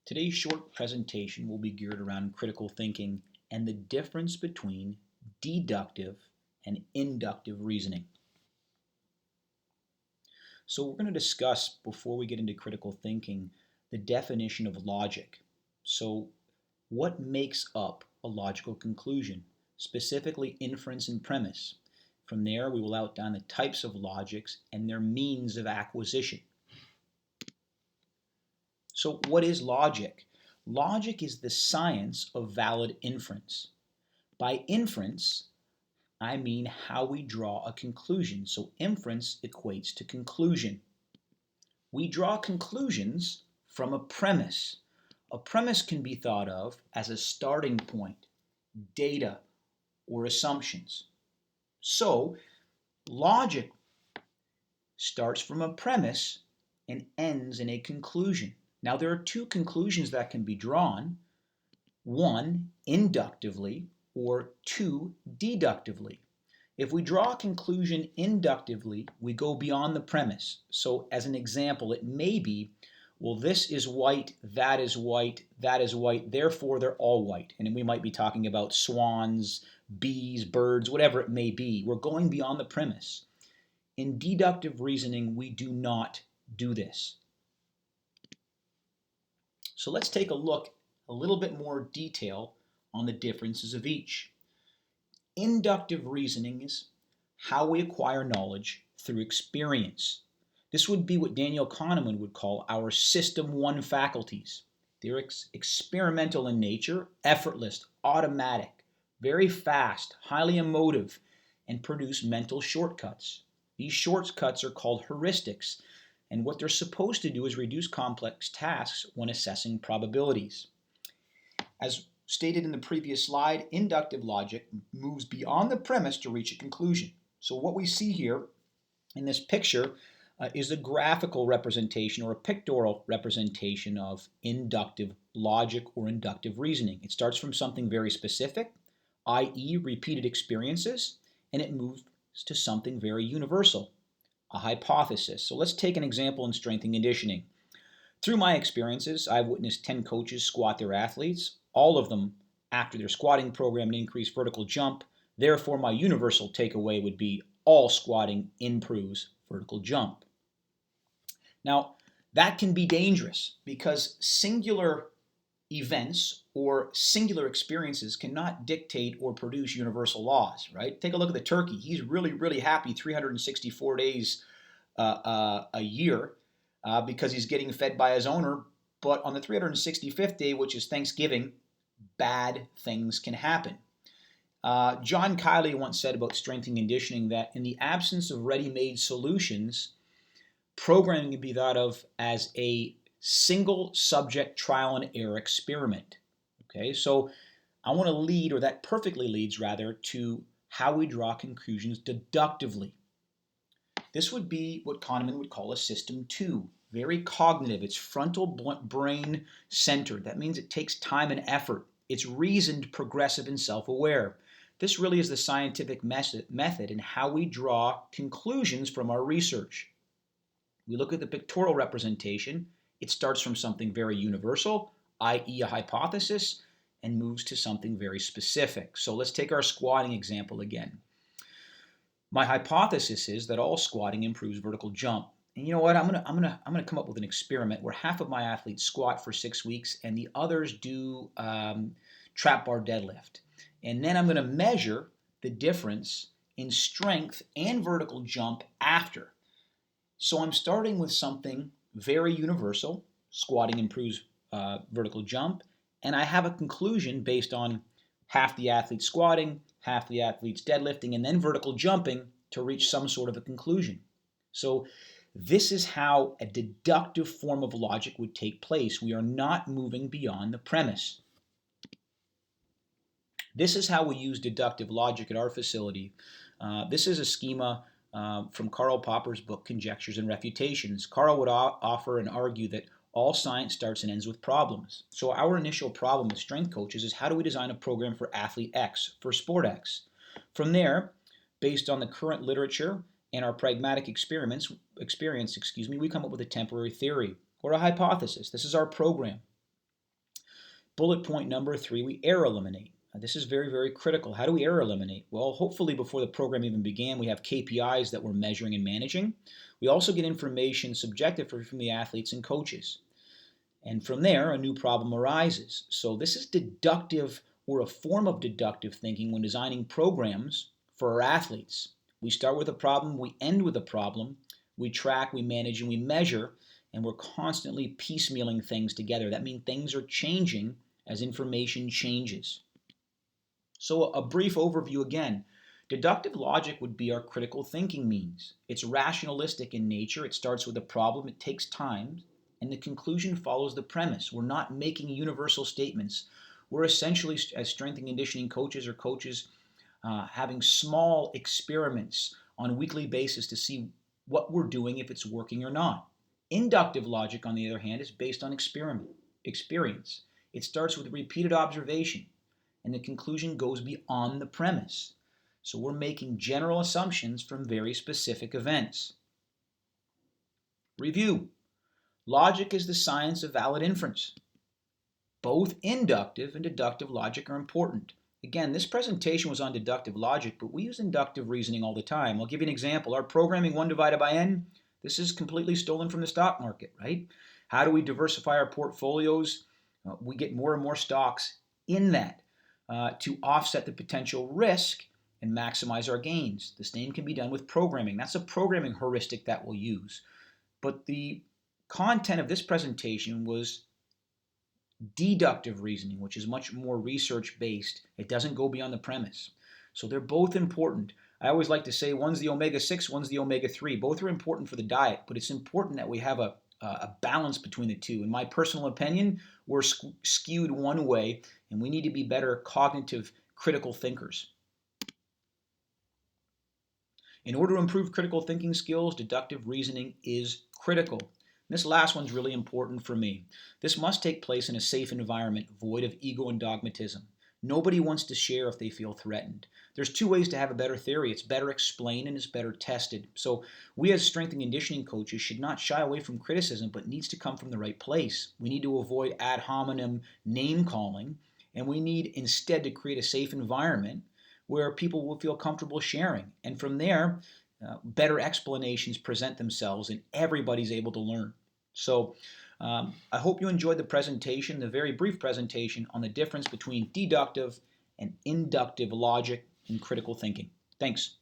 Today's short presentation will be geared around critical thinking and the difference between deductive and inductive reasoning. So we're going to discuss, before we get into critical thinking, the definition of logic. So what makes up a logical conclusion, specifically inference and premise? From there, we will outline the types of logics and their means of acquisition. So what is logic? Logic is the science of valid inference. By inference, I mean how we draw a conclusion. So inference equates to conclusion. We draw conclusions from a premise. A premise can be thought of as a starting point, data, or assumptions. So logic starts from a premise and ends in a conclusion. Now, there are two conclusions that can be drawn: one, inductively, or two, deductively. If we draw a conclusion inductively, we go beyond the premise. So as an example, it may be, well, this is white, that is white, that is white, therefore they're all white. And we might be talking about swans, bees, birds, whatever it may be. We're going beyond the premise. In deductive reasoning, we do not do this. So let's take a look a little bit more detail on the differences of each. Inductive reasoning is how we acquire knowledge through experience. This would be what Daniel Kahneman would call our System 1 faculties. They're experimental in nature, effortless, automatic, very fast, highly emotive, and produce mental shortcuts. These shortcuts are called heuristics, and what they're supposed to do is reduce complex tasks when assessing probabilities. As stated in the previous slide, inductive logic moves beyond the premise to reach a conclusion. So what we see here in this picture is a graphical representation or a pictorial representation of inductive logic or inductive reasoning. It starts from something very specific, i.e. repeated experiences, and it moves to something very universal, a hypothesis. So let's take an example in strength and conditioning. Through my experiences, I've witnessed 10 coaches squat their athletes, all of them after their squatting program to increase vertical jump. Therefore, my universal takeaway would be all squatting improves vertical jump. Now, that can be dangerous because singular events or singular experiences cannot dictate or produce universal laws, right? Take a look at the turkey. He's really, really happy 364 days a year because he's getting fed by his owner. But on the 365th day, which is Thanksgiving, bad things can happen. John Kiley once said about strength and conditioning that in the absence of ready-made solutions, programming can be thought of as a single subject trial and error experiment. Okay, so I want to lead, or that perfectly leads rather, to how we draw conclusions deductively. This would be what Kahneman would call a system 2. Very cognitive. It's frontal brain centered. That means it takes time and effort. It's reasoned, progressive, and self-aware. This really is the scientific method in how we draw conclusions from our research. We look at the pictorial representation. It starts from something very universal, i.e. a hypothesis, and moves to something very specific. So let's take our squatting example again. My hypothesis is that all squatting improves vertical jump. And you know what? I'm gonna come up with an experiment where half of my athletes squat for 6 weeks and the others do trap bar deadlift. And then I'm gonna measure the difference in strength and vertical jump after. So I'm starting with something very universal. Squatting improves vertical jump. And I have a conclusion based on half the athletes squatting, half the athletes deadlifting, and then vertical jumping to reach some sort of a conclusion. So this is how a deductive form of logic would take place. We are not moving beyond the premise. This is how we use deductive logic at our facility. This is a schema from Karl Popper's book, Conjectures and Refutations. Karl would offer and argue that all science starts and ends with problems. So our initial problem as strength coaches is how do we design a program for athlete X, for sport X? From there, based on the current literature and our pragmatic experience, we come up with a temporary theory or a hypothesis. This is our program. Bullet point number 3, we error eliminate. This is very, very critical. How do we error eliminate? Well, hopefully before the program even began, we have KPIs that we're measuring and managing. We also get information subjective from the athletes and coaches. And from there, a new problem arises. So this is deductive, or a form of deductive thinking when designing programs for our athletes. We start with a problem, we end with a problem, we track, we manage, and we measure, and we're constantly piecemealing things together. That means things are changing as information changes. So a brief overview again. Deductive logic would be our critical thinking means. It's rationalistic in nature. It starts with a problem. It takes time. And the conclusion follows the premise. We're not making universal statements. We're essentially, as strength and conditioning coaches or coaches, having small experiments on a weekly basis to see what we're doing, if it's working or not. Inductive logic, on the other hand, is based on experience. It starts with repeated observation, and the conclusion goes beyond the premise. So we're making general assumptions from very specific events. Review. Logic is the science of valid inference. Both inductive and deductive logic are important. Again, this presentation was on deductive logic, but we use inductive reasoning all the time. I'll give you an example. Our programming 1 divided by n, this is completely stolen from the stock market, right? How do we diversify our portfolios? We get more and more stocks in that to offset the potential risk and maximize our gains. The same can be done with programming. That's a programming heuristic that we'll use. But the content of this presentation was deductive reasoning, which is much more research based. It doesn't go beyond the premise. So they're both important. I always like to say one's the omega-6, one's the omega-3. Both are important for the diet, but it's important that we have a balance between the two. In my personal opinion, we're skewed one way, and we need to be better cognitive, critical thinkers. In order to improve critical thinking skills, deductive reasoning is critical. This last one's really important for me. This must take place in a safe environment, void of ego and dogmatism. Nobody wants to share if they feel threatened. There's 2 ways to have a better theory. It's better explained and it's better tested. So we as strength and conditioning coaches should not shy away from criticism, but needs to come from the right place. We need to avoid ad hominem name calling, and we need instead to create a safe environment where people will feel comfortable sharing. And from there, better explanations present themselves and everybody's able to learn. So I hope you enjoyed the presentation, the very brief presentation on the difference between deductive and inductive logic in critical thinking. Thanks.